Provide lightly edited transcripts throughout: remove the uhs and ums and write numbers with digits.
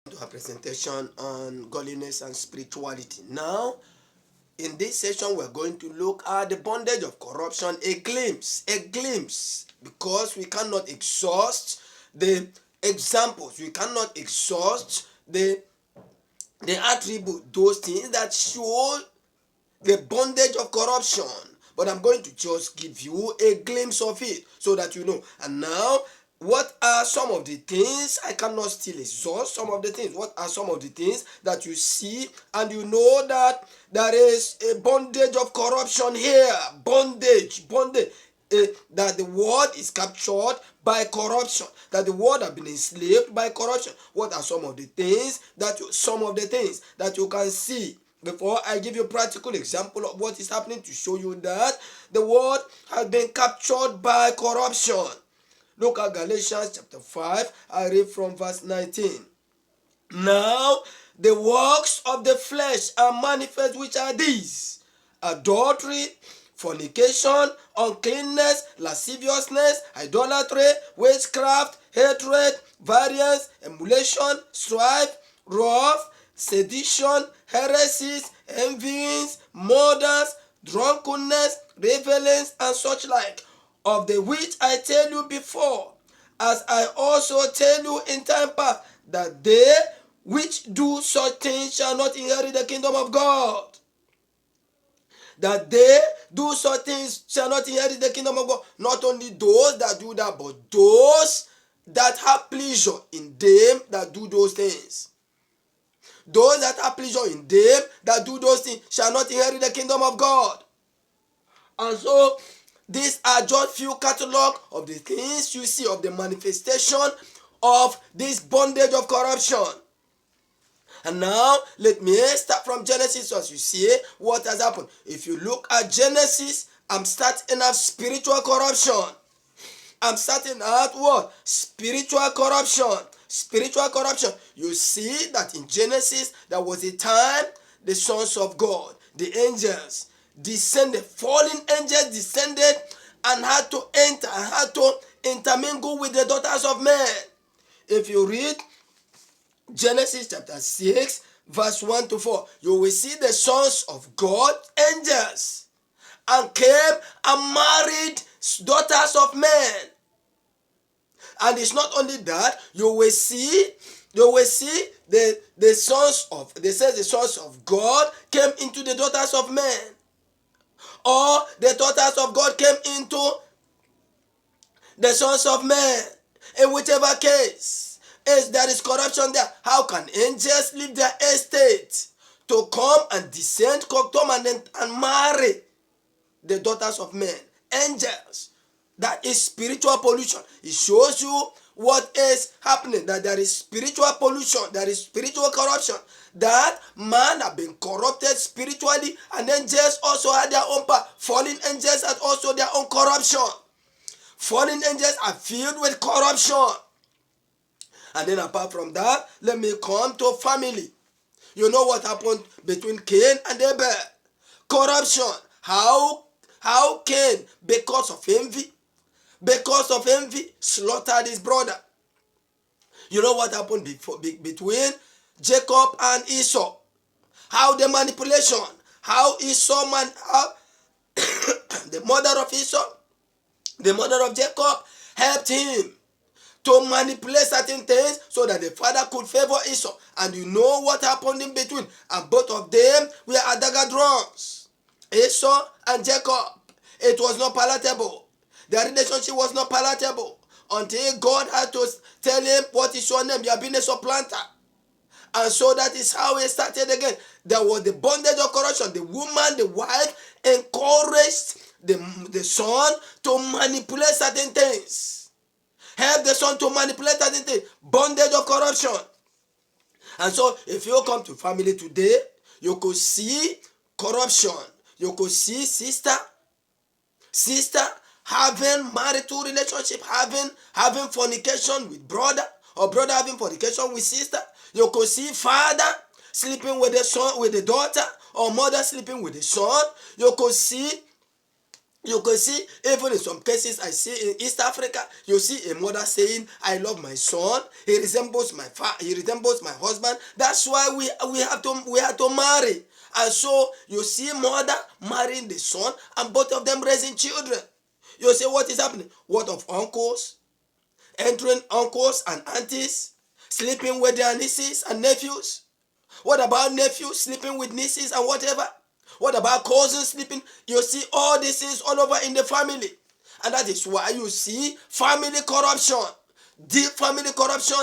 To our presentation on godliness and spirituality. Now, in this session, we're going to look at the bondage of corruption, a glimpse, because we cannot exhaust the examples, we cannot exhaust the attribute, those things that show the bondage of corruption. But I'm going to just give you a glimpse of it so that you know. And now, what are some of the things? I cannot still exhaust some of the things. What are some of the things that you see and you know that there is a bondage of corruption here? Bondage. That the world is captured by corruption, that the world have been enslaved by corruption. What are some of the things that you can see? Before I give you a practical example of what is happening to show you that the world has been captured by corruption. Look at Galatians chapter 5. I read from verse 19. Now the works of the flesh are manifest, which are these: adultery, fornication, uncleanness, lasciviousness, idolatry, witchcraft, hatred, variance, emulation, strife, wrath, sedition, heresies, envyings, murders, drunkenness, revelings, and such like, of the which I tell you before, as I also tell you in time past, that they which do such things shall not inherit the kingdom of God. That they do such things shall not inherit the kingdom of God. Not only those that do that, but those that have pleasure in them that do those things. Those that have pleasure in them that do those things shall not inherit the kingdom of God. And so, these are just few catalog of the things you see of the manifestation of this bondage of corruption. And now, let me start from Genesis so as you see what has happened. If you look at Genesis, I'm starting at spiritual corruption. I'm starting at what? Spiritual corruption. Spiritual corruption. You see that in Genesis, there was a time the sons of God, the angels, descended, fallen angels descended and had to intermingle with the daughters of men. If you read Genesis chapter 6, verse 1 to 4, you will see the sons of God, angels, and came and married daughters of men. And it's not only that, you will see the sons of, they says the sons of God came into the daughters of men, or the daughters of God came into the sons of men. In whichever case, is there is corruption there. How can angels leave their estate to come and descend, come and marry the daughters of men? Angels. That is spiritual pollution. It shows you what is happening, that there is spiritual pollution, there is spiritual corruption, that man have been corrupted spiritually, and angels also had their own part. Fallen angels had also their own corruption. Fallen angels are filled with corruption. And then apart from that, let me come to family. You know what happened between Cain and Abel? Corruption. How Cain, because of envy, slaughtered his brother. You know what happened between Jacob and Esau? How the manipulation, how Esau the mother of Esau, the mother of Jacob, helped him to manipulate certain things so that the father could favor Esau. And you know what happened in between. And both of them were at dagger drums. Esau and Jacob. It was not palatable. Their relationship was not palatable until God had to tell him, what is your name? You have been a supplanter. And so that is how it started again. There was the bondage of corruption. The woman, the wife, encouraged the son to manipulate certain things. Help the son to manipulate certain things. Bondage of corruption. And so if you come to family today, you could see corruption. You could see sister having marital relationship, having fornication with brother, or brother having fornication with sister. You could see father sleeping with the son, with the daughter, or mother sleeping with the son. You could see You can see, even in some cases I see in East Africa, you see a mother saying, I love my son, he resembles my he resembles my husband. That's why we have to marry. And so you see mother marrying the son and both of them raising children. You say, what is happening? What of uncles? Entering uncles and aunties, sleeping with their nieces and nephews? What about nephews sleeping with nieces and whatever? What about cousins sleeping? You see all these things all over in the family. And that is why you see family corruption. Deep family corruption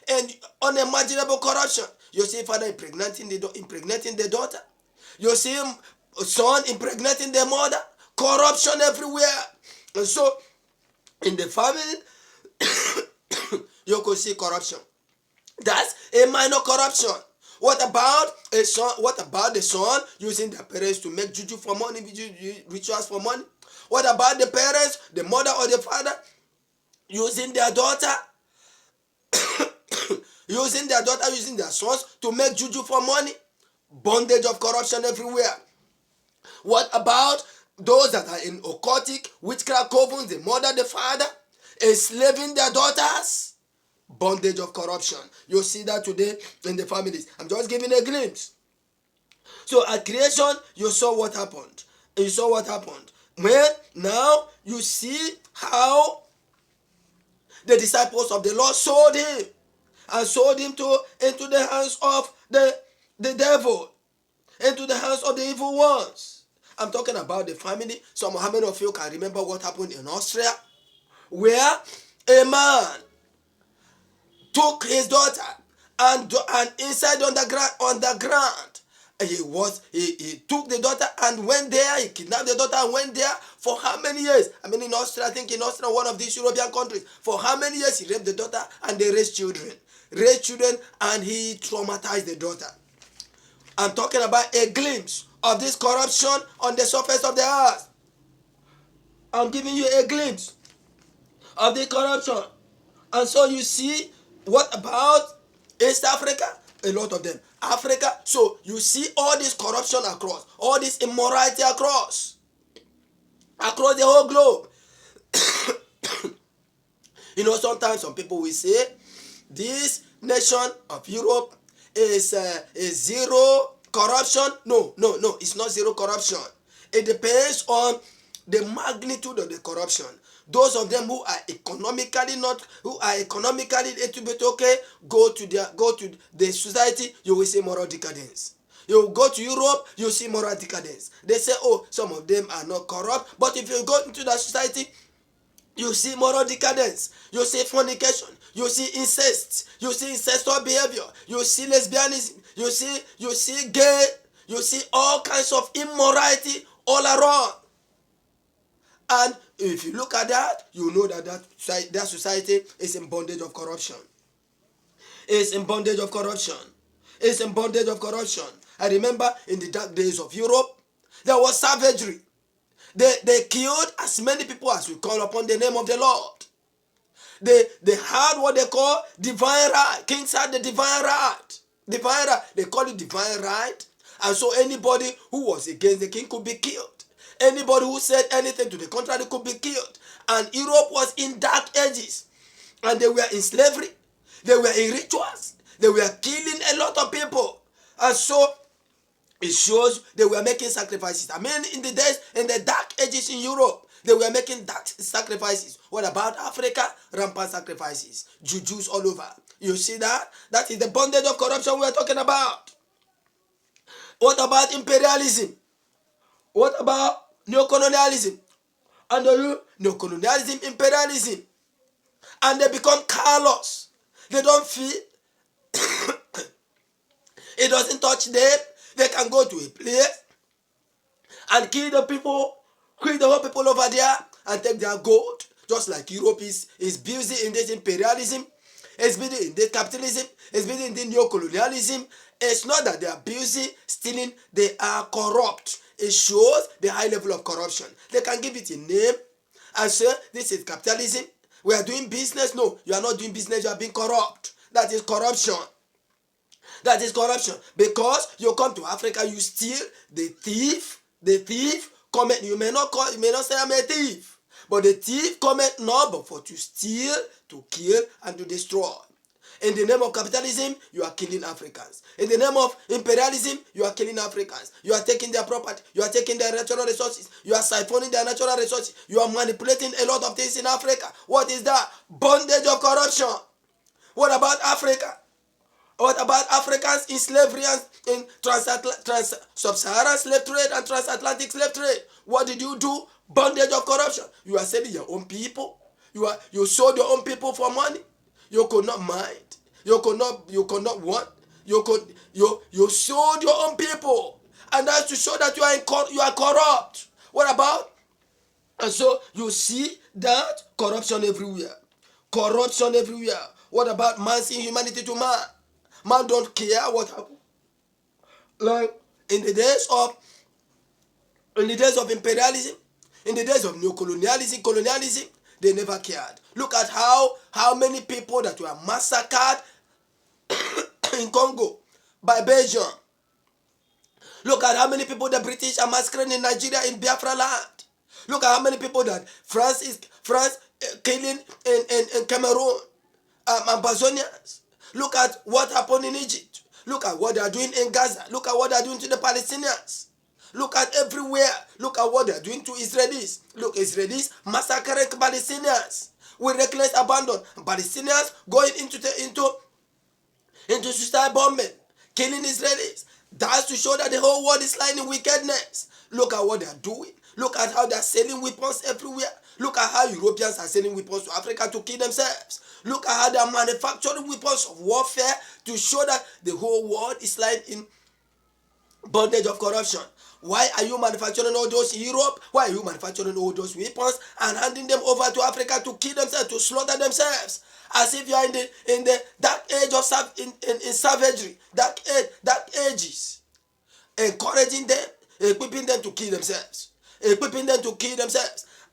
and unimaginable corruption. You see father impregnating the daughter. You see son impregnating the mother. Corruption everywhere. And so in the family, you could see corruption. That's a minor corruption. What about a son? What about the son using their parents to make juju for money, rituals for money? What about the parents, the mother or the father, using their daughter, using their sons to make juju for money? Bondage of corruption everywhere. What about those that are in occultic witchcraft covens, the mother, the father, enslaving their daughters? Bondage of corruption. You see that today in the families. I'm just giving a glimpse. So at creation, you saw what happened. You saw what happened. When now you see how the disciples of the Lord sold him and sold him into the hands of the devil, into the hands of the evil ones. I'm talking about the family. How many of you can remember what happened in Austria, where a man took his daughter and inside on the ground. He took the daughter and went there. He kidnapped the daughter and went there for how many years? I mean, in Austria, I think in Austria, one of these European countries, for how many years he raped the daughter and they raised children, and he traumatized the daughter. I'm talking about a glimpse of this corruption on the surface of the earth. I'm giving you a glimpse of the corruption. And so you see, what about East Africa? A lot of them. Africa. So you see all this corruption across, all this immorality across the whole globe. Sometimes some people will say this nation of Europe is zero corruption. No, it's not zero corruption. It depends on the magnitude of the corruption. Those of them who are economically a little bit okay, go to the society, you will see moral decadence. You go to Europe, you see moral decadence. They say, oh, some of them are not corrupt, but if you go into that society, you see moral decadence, you see fornication, you see incest, you see incestual behavior, you see lesbianism, you see gay, you see all kinds of immorality all around. And if you look at that, you know that society is in bondage of corruption. It's in bondage of corruption. It's in bondage of corruption. I remember in the dark days of Europe, there was savagery. They killed as many people as we call upon the name of the Lord. They had what they call divine right. Kings had the divine right. Divine right. They call it divine right. And so anybody who was against the king could be killed. Anybody who said anything to the contrary could be killed. And Europe was in dark ages. And they were in slavery. They were in rituals. They were killing a lot of people. And so it shows they were making sacrifices. I mean, in the dark ages in Europe, they were making dark sacrifices. What about Africa? Rampant sacrifices. Jujus all over. You see that? That is the bondage of corruption we are talking about. What about imperialism? What about neocolonialism? And neocolonialism, imperialism. And they become callous. They don't feel. It doesn't touch them. They can go to a place and kill the whole people over there and take their gold. Just like Europe is busy in this imperialism, it's busy in this capitalism, it's busy in this neocolonialism. It's not that they are busy stealing, they are corrupt. It shows the high level of corruption. They can give it a name and say, this is capitalism. We are doing business. No, you are not doing business, you are being corrupt. That is corruption. That is corruption. Because you come to Africa, you steal, the thief cometh, you may not say I'm a thief, but the thief cometh not but for to steal, to kill, and to destroy. In the name of capitalism, you are killing Africans. In the name of imperialism, you are killing Africans. You are taking their property. You are taking their natural resources. You are siphoning their natural resources. You are manipulating a lot of things in Africa. What is that? Bondage of corruption. What about Africa? What about Africans in slavery and in sub-Saharan slave trade and transatlantic slave trade? What did you do? Bondage of corruption. You are selling your own people. You sold your own people for money. You could not mind. You could not want. You sold your own people, and that's to show that you are corrupt. What about? And so you see that corruption everywhere. Corruption everywhere. What about man's inhumanity to man? Man don't care what happened. Like in the days of imperialism, in the days of colonialism, they never cared. Look at how many people that were massacred in Congo by Belgium. Look at how many people the British are massacring in Nigeria, in Biafra land. Look at how many people that France is killing in Cameroon, Amazonians. Look at what happened in Egypt. Look at what they are doing in Gaza. Look at what they are doing to the Palestinians. Look at everywhere. Look at what they are doing to Israelis. Look, Israelis massacring Palestinians with reckless abandon. Palestinians going into suicide bombing, killing Israelis. That's to show that the whole world is lying in wickedness. Look at what they are doing. Look at how they are selling weapons everywhere. Look at how Europeans are selling weapons to Africa to kill themselves. Look at how they are manufacturing weapons of warfare to show that the whole world is lying in bondage of corruption. Why are you manufacturing all those in Europe? Why are you manufacturing all those weapons and handing them over to Africa to kill themselves, to slaughter themselves? As if you are in the dark age of savagery, dark ages, encouraging them, equipping them to kill themselves,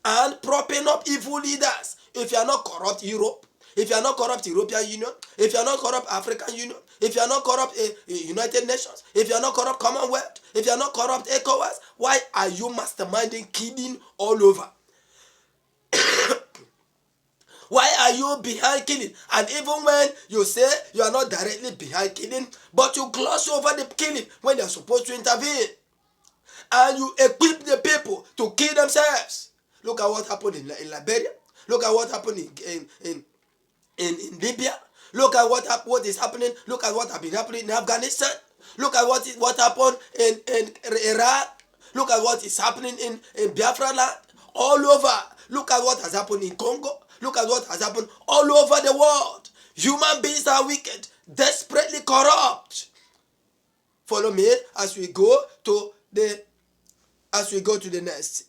and propping up evil leaders. If you are not corrupt Europe, if you are not corrupt European Union, if you are not corrupt African Union, if you are not corrupt United Nations, if you are not corrupt Commonwealth, if you are not corrupt ECOWAS, why are you masterminding killing all over? Why are you behind killing? And even when you say you are not directly behind killing, but you gloss over the killing when they are supposed to intervene, and you equip the people to kill themselves. Look at what happened in Liberia. Look at what happened in Libya. Look at what is happening. Look at what has been happening in Afghanistan. Look at what happened in Iraq. Look at what is happening in Biafra land. All over. Look at what has happened in Congo. Look at what has happened all over the world. Human beings are wicked, desperately corrupt. Follow me as we go to the next.